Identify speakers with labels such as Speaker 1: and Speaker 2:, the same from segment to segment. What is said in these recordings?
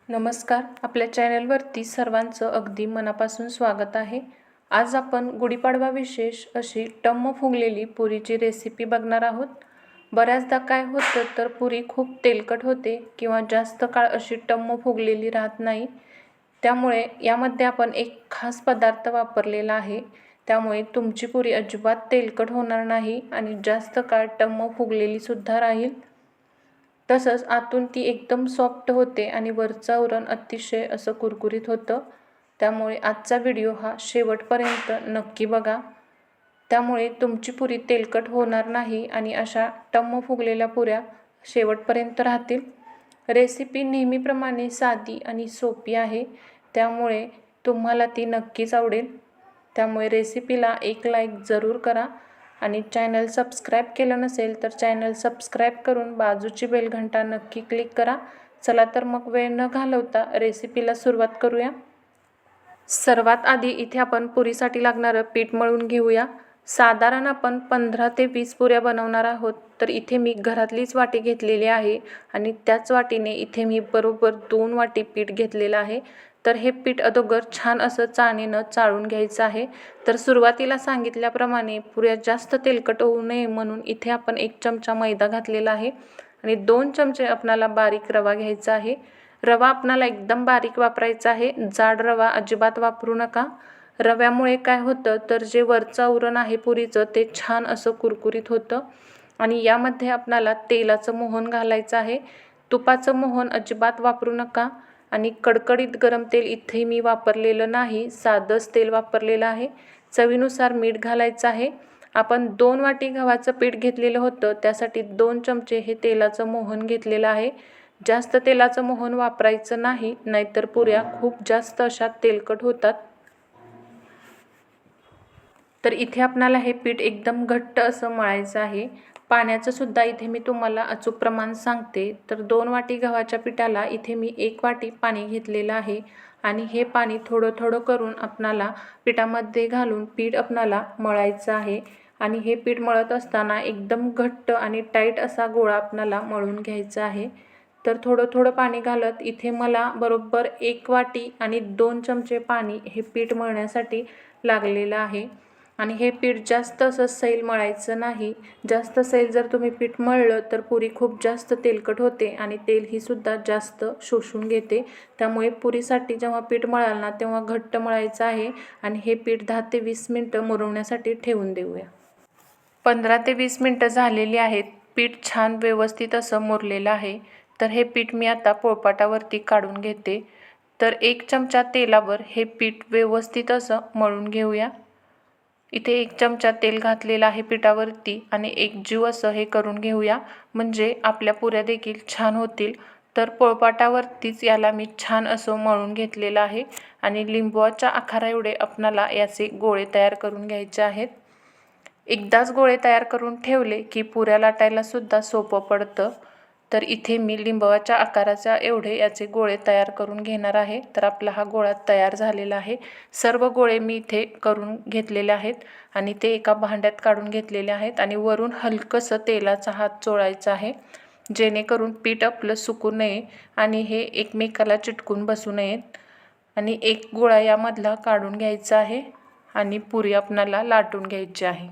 Speaker 1: नमस्कार. आपल्या चॅनलवरती सर्वांचं अगदी मनापासून स्वागत आहे. आज आपण गुढीपाडवा विशेष अशी टम्म फुगलेली पुरीची रेसिपी बघणार आहोत. बऱ्याचदा काय होतं तर पुरी खूप तेलकट होते किंवा जास्त काळ अशी टम्म फुगलेली राहत नाही. त्यामुळे यामध्ये आपण एक खास पदार्थ वापरलेला आहे. त्यामुळे तुमची पुरी अजिबात तेलकट होणार नाही आणि जास्त काळ टम्म फुगलेली सुद्धा राहील. तसंच आतून ती एकदम सॉफ्ट होते आणि वरचं आवरण अतिशय असं कुरकुरीत होतं. त्यामुळे आजचा व्हिडिओ हा शेवटपर्यंत नक्की बघा. त्यामुळे तुमची पुरी तेलकट होणार नाही आणि अशा टम्म फुगलेल्या पुऱ्या शेवटपर्यंत राहतील. रेसिपी नेहमीप्रमाणे साधी आणि सोपी आहे. त्यामुळे तुम्हाला ती नक्कीच आवडेल. त्यामुळे रेसिपीला एक लाईक जरूर करा आणि चॅनल सबस्क्राईब केलं नसेल तर चॅनल सबस्क्राईब करून बाजूची बेल घंटा नक्की क्लिक करा. चला तर मग वेळ न घालवता रेसिपीला सुरुवात करूया. सर्वात आधी इथे आपण पुरीसाठी लागणारं पीठ मळून घेऊया. साधारण आपण 15 ते 20 पुऱ्या बनवणार आहोत. तर इथे मी घरातलीच वाटी घेतलेली आहे आणि त्याच वाटीने इथे मी बरोबर 2 वाटी पीठ घेतलेलं आहे. तर हे पीठ अगोदर छान असं चाळणीनं चाळून घ्यायचं आहे. तर सुरुवातीला सांगितल्याप्रमाणे पुऱ्या जास्त तेलकट होऊ नये म्हणून इथे आपण 1 चमचा मैदा घातलेला आहे आणि 2 चमचे आपल्याला बारीक रवा घ्यायचा आहे. रवा आपल्याला एकदम बारीक वापरायचा आहे. जाड रवा अजिबात वापरू नका. रव्यामुळे काय होतं तर जे वरचं आवरण आहे पुरीचं ते छान असं कुरकुरीत होतं. आणि यामध्ये आपल्याला तेलाचं मोहन घालायचं आहे. तुपाचं मोहन अजिबात वापरू नका. आणि कडकडीत गरम तेल इथे मी वापरलेलं नाही, साधंच तेल वापरलेलं आहे. चवीनुसार मीठ घालायचं आहे. आपण 2 वाटी गव्हाचं पीठ घेतलेलं होतं त्यासाठी 2 चमचे हे तेलाचं मोहन घेतलेलं आहे. जास्त तेलाचं मोहन वापरायचं नाही, नाहीतर पुऱ्या खूप जास्त अशा तेलकट होतात. तर इथे आपल्याला हे पीठ एकदम घट्ट असं मळायचं आहे. पाण्याचं सुद्धा इथे मी तुम्हाला अचूक प्रमाण सांगते. तर 2 वाटी गव्हाच्या पिठाला इथे मी 1 वाटी पाणी घेतलेलं आहे आणि हे पाणी थोडं थोडं करून आपणाला पिठामध्ये घालून पीठ आपणाला मळायचं आहे. आणि हे पीठ मळत असताना एकदम घट्ट आणि टाईट असा गोळा आपणाला मळून घ्यायचा आहे. तर थोडं थोडं पाणी घालत इथे मला बरोबर 1 वाटी आणि 2 चमचे पाणी हे पीठ मळण्यासाठी लागलेलं आहे. आणि हे पीठ जास्त असं सैल मळायचं नाही. जास्त सैल जर तुम्ही पीठ मळलं तर पुरी खूप जास्त तेलकट होते आणि तेल ही सुद्धा जास्त शोषून घेते. त्यामुळे पुरीसाठी जेव्हा पीठ मळाल ना तेव्हा घट्ट मळायचं आहे आणि हे पीठ 10 ते 20 मिनटं मुरवण्यासाठी ठेवून देऊया. 15 ते 20 मिनटं झालेली आहेत. पीठ छान व्यवस्थित असं मुरलेलं आहे. तर हे पीठ मी आता पोळपाटावरती काढून घेते. तर 1 चमचा तेलावर हे पीठ व्यवस्थित असं मळून घेऊया. इथे 1 चमचा तेल घातलेलं आहे पिठावरती आणि एकजीव असं हे करून घेऊया, म्हणजे आपल्या पुऱ्या देखील छान होतील. तर पोळपाटावरतीच याला मी छान असं मळून घेतलेलं आहे आणि लिंबूच्या आकारा एवढे आपणाला याचे गोळे तयार करून घ्यायचे आहेत. एकदाच गोळे तयार करून ठेवले की पुऱ्या लाटायला सुद्धा सोपं पडतं. तर इथे मी लिंबवाच्या आकाराचा एवढे याचे गोळे तयार करून घेणार आहे. तर आपला हा गोळा तयार झालेला आहे. सर्व गोळे मी इथे करून घेतलेले आहेत आणि ते एका भांड्यात काढून घेतलेले आहेत आणि वरून हलकंसं तेलाचा हात चोळायचा आहे, जेणेकरून पीठ आपलं सुकू नये आणि हे एकमेकाला चिटकून बसू नयेत. आणि एक गोळा यामधला काढून घ्यायचा आहे आणि पुरी आपणाला लाटून घ्यायची आहे.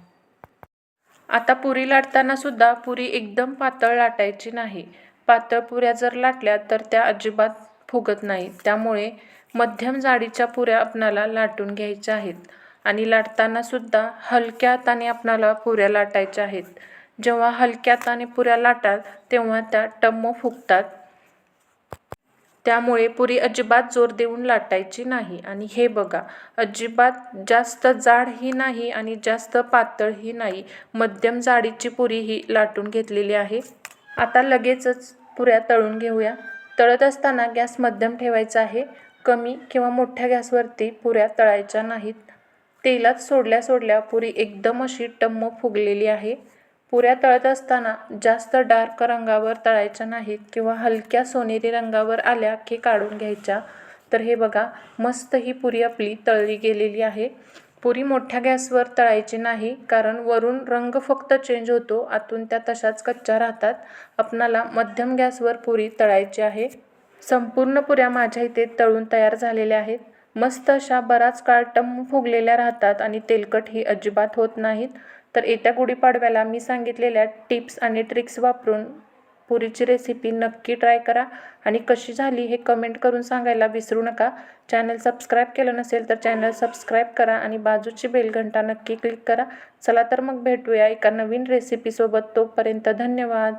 Speaker 1: आता पुरी लाटताना सुद्धा पुरी एकदम पातळ लाटायची नाही. पातळ पुऱ्या जर लाटल्या तर त्या अजिबात फुगत नाही. त्यामुळे मध्यम जाडीच्या पुऱ्या आपणाला लाटून घ्यायच्या आहेत आणि लाटताना सुद्धा हलक्या हाताने आपणाला पुऱ्या लाटायच्या आहेत. जेव्हा हलक्या हाताने पुऱ्या लाटाल तेव्हा त्या टम्म फुगतात. त्यामुळे पुरी अजिबात जोर देऊन लाटायची नाही. आणि हे बघा, अजिबात जास्त जाडही नाही आणि जास्त पातळही नाही, मध्यम जाडीची पुरी ही लाटून घेतलेली आहे. आता लगेचच पुऱ्या तळून घेऊया. तळत असताना गॅस मध्यम ठेवायचा आहे. कमी किंवा मोठ्या गॅसवरती पुऱ्या तळायच्या नाहीत. तेलात सोडल्या सोडल्या पुरी एकदम अशी टम्म फुगलेली आहे. पुऱ्या तळत असताना जास्त डार्क रंगावर तळायच्या नाहीत किंवा हलक्या सोनेरी रंगावर आल्या की काढून घ्यायच्या. तर हे बघा, मस्त ही पुरी आपली तळली गेलेली आहे. पुरी मोठ्या गॅसवर तळायची नाही, कारण वरून रंग फक्त चेंज होतो, आतून त्या तशाच कच्च्या राहतात. आपणाला मध्यम गॅसवर पुरी तळायची आहे. संपूर्ण पुऱ्या माझ्या इथे तळून तयार झालेल्या आहेत. मस्त अशा बराच काळ टम्म फुगलेल्या राहतात आणि तेलकटही अजिबात होत नाहीत. तर येत्या गुढीपाडव्याला मी सांगितलेल्या टिप्स आणि ट्रिक्स वापरून पुरीची रेसिपी नक्की ट्राय करा आणि कशी झाली हे कमेंट करून सांगायला विसरू नका. चॅनल सबस्क्राईब केलं नसेल तर चॅनल सबस्क्राईब करा आणि बाजूची बेल घंटा नक्की क्लिक करा. चला तर मग भेटूया एका नवीन रेसिपीसोबत. तोपर्यंत धन्यवाद.